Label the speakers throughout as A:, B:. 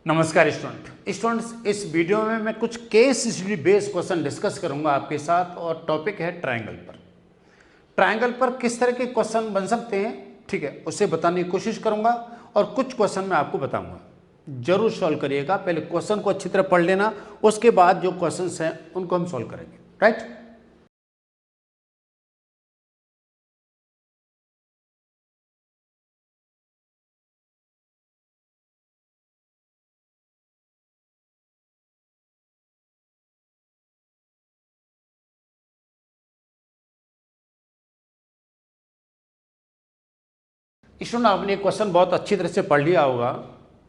A: नमस्कार स्टूडेंट्स, इस वीडियो में मैं कुछ case study based question discuss करूंगा आपके साथ और टॉपिक है ट्रायंगल पर किस तरह के क्वेश्चन बन सकते हैं, ठीक है, उसे बताने की कोशिश करूंगा और कुछ क्वेश्चन मैं आपको बताऊंगा। जरूर सॉल्व करिएगा। पहले क्वेश्चन को अच्छी तरह पढ़ लेना, उसके बाद जो क्वेश्चन हैं उनको हम सॉल्व करेंगे। राइट, स्टूडेंट आपने क्वेश्चन बहुत अच्छी तरह से पढ़ लिया होगा।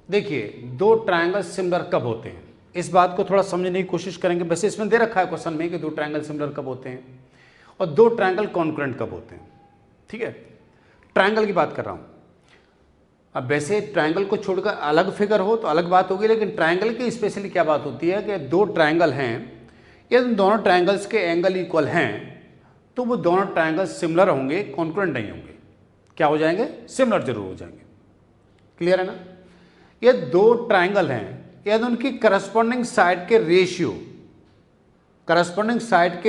A: देखिए, दो ट्रायंगल सिमिलर कब होते हैं, इस बात को थोड़ा समझने की कोशिश करेंगे। वैसे इसमें दे रखा है क्वेश्चन में कि दो ट्रायंगल सिमिलर कब होते हैं और दो ट्रायंगल कॉन्करेंट कब होते हैं। ठीक है, ट्रायंगल की बात कर रहा हूँ। अब वैसे ट्रायंगल को छोड़कर अलग फिगर हो तो अलग बात होगी, लेकिन ट्रायंगल की स्पेशली क्या बात होती है कि दो ट्रायंगल हैं, यदि दोनों ट्रायंगल्स के एंगल इक्वल हैं तो वो दोनों ट्रायंगल सिमिलर होंगे, कॉन्करेंट नहीं होंगे। क्या हो जाएंगे? सिमिलर जरूर हो जाएंगे। क्लियर है ना? ये दो ट्रायंगल हैं, यदि उनकी करस्पॉन्डिंग साइड के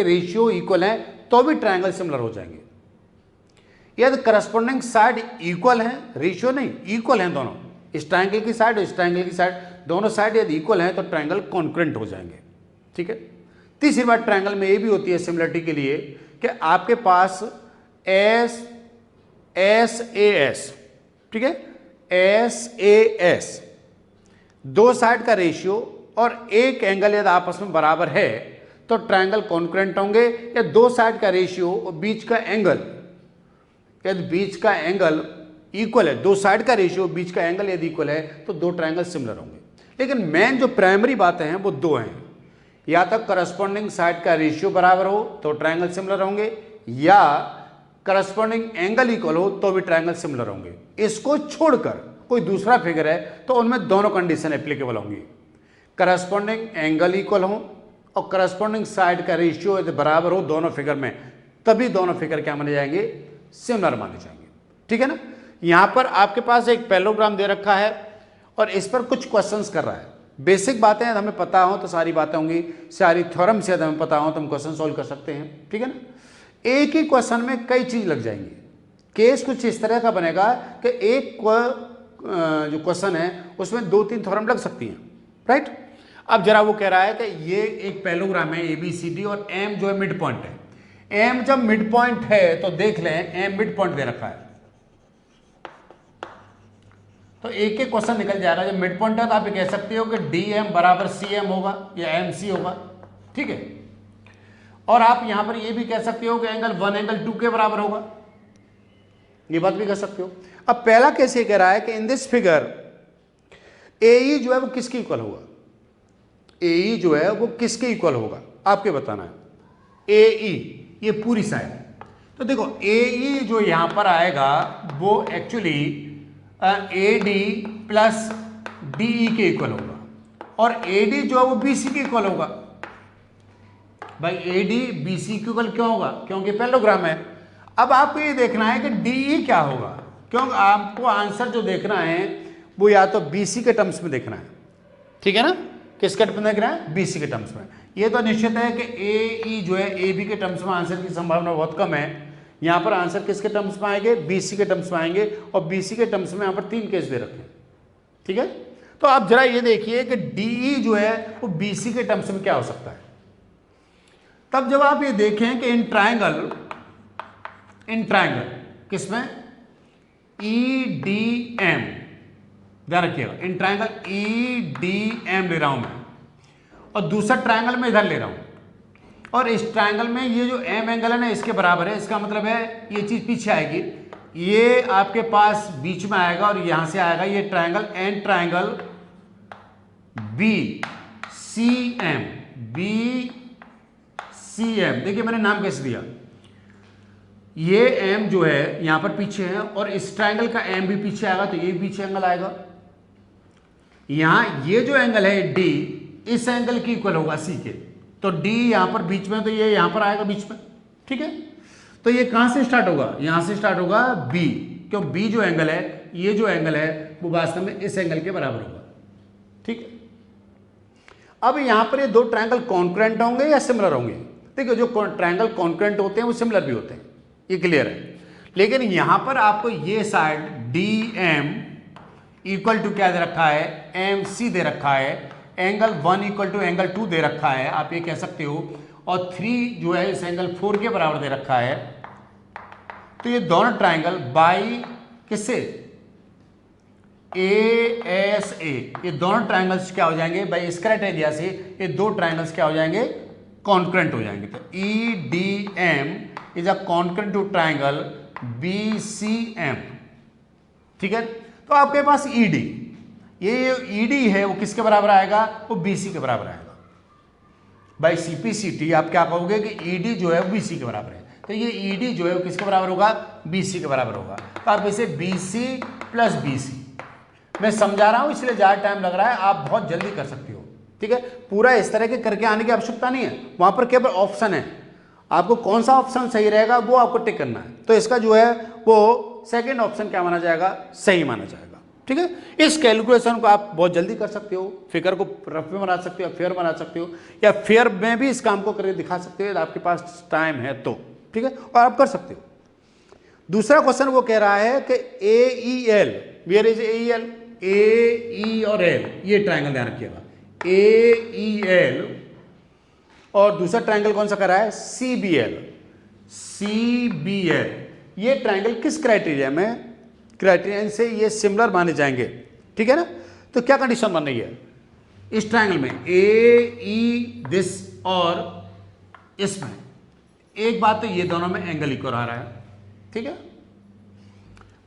A: रेशियो इक्वल हैं तो भी ट्रायंगल सिमिलर हो जाएंगे। यदि करस्पॉन्डिंग साइड इक्वल हैं, रेशियो नहीं, इक्वल हैं दोनों, इस ट्रायंगल की साइड इस ट्रायंगल की साइड, दोनों साइड यदि इक्वल हैं तो ट्रायंगल कॉन्करेंट हो जाएंगे। ठीक है। तीसरी बात ट्रायंगल में ये भी होती है सिमिलरिटी के लिए कि आपके पास SAS, ठीक है, SAS दो साइड का रेशियो और एक एंगल यदि आपस में बराबर है तो ट्रायंगल कॉन्करेंट होंगे। या दो साइड का रेशियो और बीच का एंगल, यदि बीच का एंगल इक्वल है, दो साइड का रेशियो बीच का एंगल यदि इक्वल है तो दो ट्रायंगल सिमिलर होंगे। लेकिन मेन जो प्राइमरी बातें हैं वो दो हैं, या तो करस्पॉन्डिंग साइड का रेशियो बराबर हो तो ट्रायंगल सिमिलर होंगे, या करस्पॉन्डिंग एंगल इक्वल हो तो भी ट्रायंगल सिमिलर होंगे। इसको छोड़कर कोई दूसरा फिगर है तो उनमें दोनों कंडीशन एप्लीकेबल होंगी। करस्पॉन्डिंग एंगल इक्वल हो और करस्पॉन्डिंग साइड का रेशियो यदि बराबर हो दोनों फिगर में, तभी दोनों फिगर क्या माने जाएंगे? सिमिलर माने जाएंगे। ठीक है ना? यहां पर आपके पास एक पैरेललोग्राम दे रखा है और इस पर कुछ क्वेश्चंस कर रहा है। बेसिक बातें हमें पता हो तो सारी बातें होंगी, सारी थ्योरम से हमें पता हो तो हम क्वेश्चन सोल्व कर सकते हैं। ठीक है ना? एक ही क्वेश्चन में कई चीज लग जाएंगी। केस कुछ इस तरह का बनेगा कि एक जो क्वेश्चन है उसमें दो तीन थ्योरम लग सकती हैं। राइट, अब जरा वो कह रहा है कि ये एक पैरेललोग्राम है ABCD और M जो है मिड पॉइंट है। M जब मिड पॉइंट है तो देख लें, M मिड पॉइंट दे रखा है तो एक एक क्वेश्चन निकल जाएगा। जब मिड पॉइंट है तो आप ये कह सकते हो कि DM बराबर CM होगा या MC होगा। ठीक है, और आप यहां पर ये भी कह सकते हो कि एंगल 1 एंगल 2 के बराबर होगा, ये बात भी कह सकते हो। अब पहला कैसे कह रहा है कि इन दिस फिगर AE जो है वो किसके इक्वल होगा? AE जो है वो किसके इक्वल होगा आपके बताना है। AE ये पूरी साइड, तो देखो AE जो यहां पर आएगा वो एक्चुअली AD प्लस DE के इक्वल होगा और AD जो है वो BC के इक्वल होगा। भाई AD BC के इक्वल क्यों होगा? क्योंकि पैरेललोग्राम है। अब आपको ये देखना है कि DE क्या होगा, क्योंकि आपको आंसर जो देखना है वो या तो BC के टर्म्स में देखना है। ठीक है ना? किसके टर्म्स में देखना है? BC के टर्म्स में। ये तो निश्चित है कि AE जो है AB के टर्म्स में आंसर की संभावना बहुत कम है। यहां पर आंसर किसके टर्म्स में आएंगे? BC के टर्म्स में आएंगे और BC के टर्म्स में यहां पर तीन केस दे रखे हैं। ठीक है, तो आप जरा ये देखिए कि DE जो है वो BC के टर्म्स में क्या हो सकता है। तब जब आप ये देखें कि इन ट्रायंगल किसमें? EDM, ध्यान रखिएगा, इन ट्रायंगल EDM ले रहा हूं मैं और दूसरा ट्रायंगल में इधर ले रहा हूं और इस ट्रायंगल में ये जो M एंगल है ना इसके बराबर है। इसका मतलब है ये चीज पीछे आएगी, ये आपके पास बीच में आएगा और यहां से आएगा ये ट्रायंगल एंड ट्रायंगल BCM। देखिए मैंने नाम कैसे दिया, ये M जो है यहां पर पीछे है और इस ट्रायंगल का M भी पीछे आएगा तो ये पीछे एंगल आएगा। यहां ये जो एंगल है D इस एंगल की इक्वल होगा C के, तो D यहां पर बीच में तो ये यहां पर आएगा बीच में। ठीक है, तो ये कहां से स्टार्ट होगा? यहां से स्टार्ट होगा B, क्यों B जो एंगल है, ये जो एंगल है वो वास्तव में इस एंगल के बराबर होगा। ठीक है। अब यहां पर ये दो ट्रायंगल कॉन्करेंट होंगे या सिमिलर होंगे? देखिए जो ट्रायंगल कॉन्करेंट होते हैं वो सिमिलर भी होते हैं, ये क्लियर है। लेकिन यहां पर आपको ये side D M equal to क्या दे रखा है, एम सी दे रखा है, एंगल 1 इक्वल टू एंगल 2 दे रखा है, आप ये कह सकते हो, और 3 जो है इस एंगल 4 के बराबर दे रखा है। तो ये दोनों ट्रायंगल बाई किससे, ए एस ए, ये दोनों ट्रायंगल्स क्या हो जाएंगे बाई इस क्राइटेरिया से, ये दो ट्रायंगल्स क्या हो जाएंगे, कॉन्करेंट हो जाएंगे। तो E D M is a concurrent to triangle B C M, ठीक है। तो आपके पास ई डी, ये ई डी है वो किसके बराबर आएगा, वो बी सी के बराबर आएगा। By C P C T आप क्या कहोगे कि ई डी जो है वो बी सी के बराबर है। तो ये ई डी जो है वो किसके बराबर होगा, बी सी के बराबर होगा। तो आप इसे B C plus B C, मैं समझा रहा हूं इसलिए ज़्यादा टाइम लग रहा है, आप बहुत जल्दी कर सकते हो, ठीक है। पूरा इस तरह के करके आने की आवश्यकता नहीं है, वहां पर केवल ऑप्शन है, आपको कौन सा ऑप्शन सही रहेगा वो आपको टिक करना है। तो इसका जो है वो सेकंड ऑप्शन क्या माना जाएगा, सही माना जाएगा, ठीक है। इस कैलकुलेशन को आप बहुत जल्दी कर सकते हो, फिगर को रफ में बना सकते हो, फेयर बना सकते हो, या फेयर में भी इस काम को करके दिखा सकते हो, आपके पास टाइम है तो, ठीक है, और आप कर सकते हो। दूसरा क्वेश्चन वो कह रहा है कि A E L, where is A E L, A E और एल, ये ट्रायंगल ध्यान रखिएगा, ए ई एल, और दूसरा ट्रायंगल कौन सा कर रहा है, C B L, C B L. ये ट्रायंगल किस क्राइटेरिया में, क्राइटेरियन से ये सिमिलर माने जाएंगे, ठीक है ना। तो क्या कंडीशन बन रही है इस ट्रायंगल में, ए ई दिस, और इसमें एक बात तो ये दोनों में एंगल इक्वल आ रहा है, ठीक है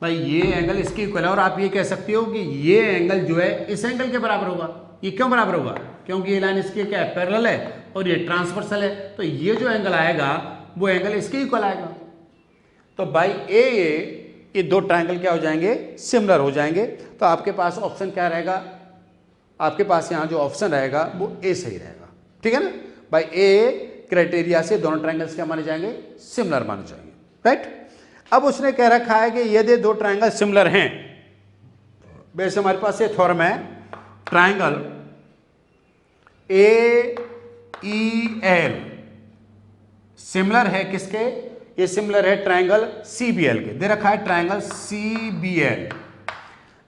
A: भाई, ये एंगल इसके इक्वल है, और आप ये कह सकते हो कि ये एंगल जो है इस एंगल के बराबर होगा। ये क्यों बराबर होगा, क्योंकि ये लाइन इसके क्या है, पैरेलल है, और ये ट्रांसवर्सल है, तो ये जो एंगल आएगा वो एंगल इसके इक्वल आएगा। तो बाई ए ये दो ट्रायंगल क्या हो जाएंगे, सिमिलर हो जाएंगे। तो आपके पास ऑप्शन क्या रहेगा, आपके पास यहाँ जो ऑप्शन रहेगा वो ए सही रहेगा, ठीक है ना। बाई ए क्राइटेरिया से दोनों ट्रायंगल्स क्या माने जाएंगे, सिमिलर माने जाएंगे, राइट। अब उसने कह रखा है कि यदि दो ट्रायंगल सिमिलर हैं, वैसे हमारे पास ये थ्योरम है, triangle A E L similar है किसके, ये सिमिलर है ट्रायंगल सी बी एल के, दे रखा है ट्रायंगल सी बी एल।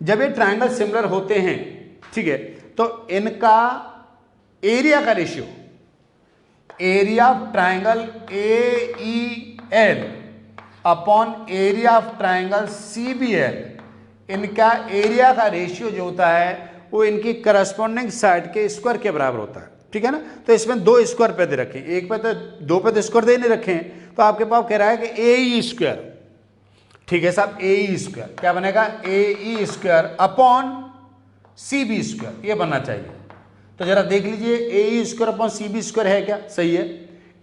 A: जब ये ट्रायंगल सिमिलर होते हैं, ठीक है, तो इनका एरिया का ratio, area of triangle A E L upon area of triangle C B L, इनका एरिया का रेशियो जो होता है वो इनकी करस्पॉन्डिंग साइड के स्क्वायर के बराबर होता है, ठीक है ना। तो इसमें दो स्क्वायर पे दे रखे, एक पे तो दो पे तो स्क्वायर दे नहीं रखे हैं, तो आपके पास कह रहा है कि ए ई स्क्वायर, ठीक है साहब, ए ई स्क्वायर क्या बनेगा, A E square upon C B square, ये बनना चाहिए। तो जरा देख लीजिए, A E square upon C B square है क्या, सही है।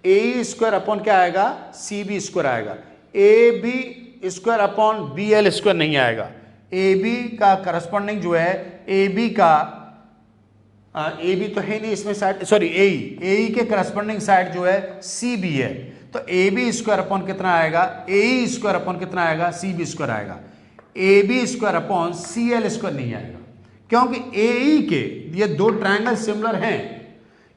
A: ए ई स्क्वायर अपॉन क्या आएगा, सी बी स्क्वायर आएगा, A B square upon B L square नहीं आएगा। ए बी का करस्पॉन्डिंग जो है, ए बी का ए बी तो है नहीं इसमें साइड, सॉरी ए ई के करस्पॉन्डिंग साइड जो है सी बी है, तो ए बी स्क्वायर अपॉन कितना आएगा, ए ई स्क्वायर अपॉन कितना आएगा, सी बी स्क्वायर आएगा। A B square upon C L square नहीं आएगा, क्योंकि ए ई के ये दो ट्रायंगल सिमिलर हैं,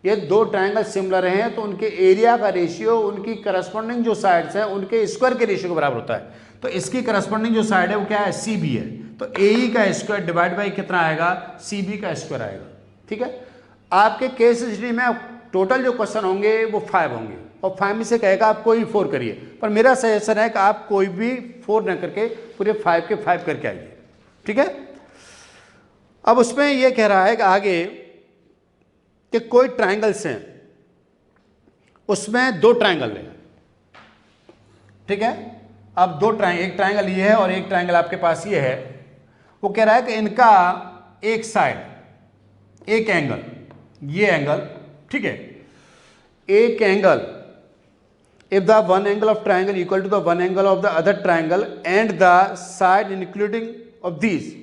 A: ये दो ट्रायंगल सिमिलर हैं, तो उनके एरिया का रेशियो उनकी करस्पॉन्डिंग जो साइड्स हैं उनके स्क्वायर के रेशियो के बराबर होता है। तो इसकी करस्पॉन्डिंग जो साइड है वो क्या है, सी बी है, तो ए ई का स्क्वायर डिवाइड बाई कितना आएगा, सी बी का स्क्वायर आएगा, ठीक है। आपके केस स्टडी में टोटल जो क्वेश्चन होंगे वो 5 होंगे, और 5 में से कहेगा आप कोई 4 करिए, पर मेरा सजेशन है कि आप कोई भी 4 न करके पूरे 5 के 5 करके आइए, ठीक है। अब उसमें यह कह रहा है कि आगे कि कोई ट्रायंगल्स हैं, उसमें दो ट्रायंगल है, ठीक है। अब दो ट्रायंगल, एक ट्रायंगल ये है और एक ट्रायंगल आपके पास ये है। वो कह रहा है कि इनका एक साइड, एक एंगल, ये एंगल, ठीक है, एक angle, if the one angle of triangle equal to the one angle of the other triangle and the side including of these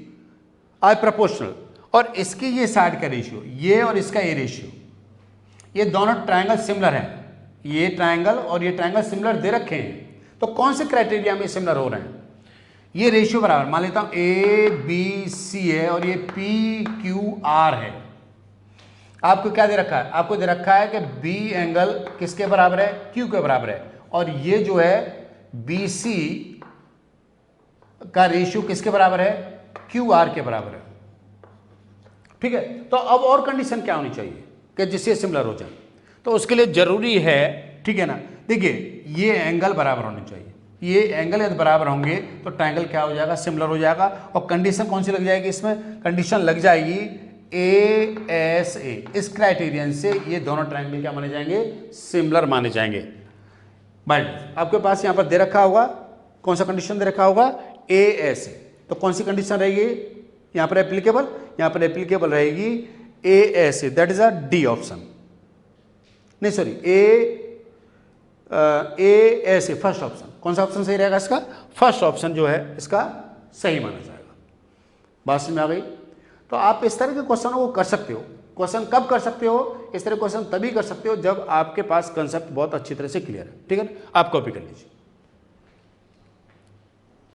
A: are proportional, और इसकी ये साइड का रेशियो, ये और इसका ये रेशियो, ये दोनों ट्रायंगल सिमिलर हैं, ये ट्रायंगल और ये ट्रायंगल सिमिलर दे रखे हैं। तो कौन से क्राइटेरिया में सिमिलर हो रहे हैं, ये रेशियो बराबर, मान लेता हूं ए बी सी है और ये पी क्यू आर है, आपको क्या दे रखा है, आपको दे रखा है कि बी एंगल किसके बराबर है, क्यू के बराबर है, और ये जो है बी सी का रेशियो किसके बराबर है, क्यू आर के बराबर है। ठीक है, तो अब और कंडीशन क्या होनी चाहिए कि जिससे सिमिलर हो जाए, तो उसके लिए जरूरी है, ठीक है ना, देखिए ये एंगल बराबर होने चाहिए, ये एंगल यदि बराबर होंगे तो ट्रायंगल क्या हो जाएगा, सिमिलर हो जाएगा। और कंडीशन कौन सी लग जाएगी इसमें, कंडीशन लग जाएगी ए एस ए, इस क्राइटेरियन से ये दोनों ट्रायंगल क्या माने जाएंगे, सिमिलर माने जाएंगे। बट आपके पास यहां पर दे रखा होगा, कौन सा कंडीशन दे रखा होगा, ए एस ए, तो कौन सी कंडीशन रहेगी यहां पर एप्लीकेबल, यहां पर एप्लीकेबल रहेगी A S A, that is a D option, नहीं sorry A S A, first option. कौन सा ऑप्शन सही रहेगा इसका, फर्स्ट ऑप्शन जो है इसका सही माना जाएगा। बात समझ में आ गई। तो आप इस तरह के क्वेश्चनों को कर सकते हो। क्वेश्चन कब कर सकते हो, इस तरह क्वेश्चन तभी कर सकते हो जब आपके पास कंसेप्ट बहुत अच्छी तरह से क्लियर है। ठीक है, आप कॉपी कर लीजिए।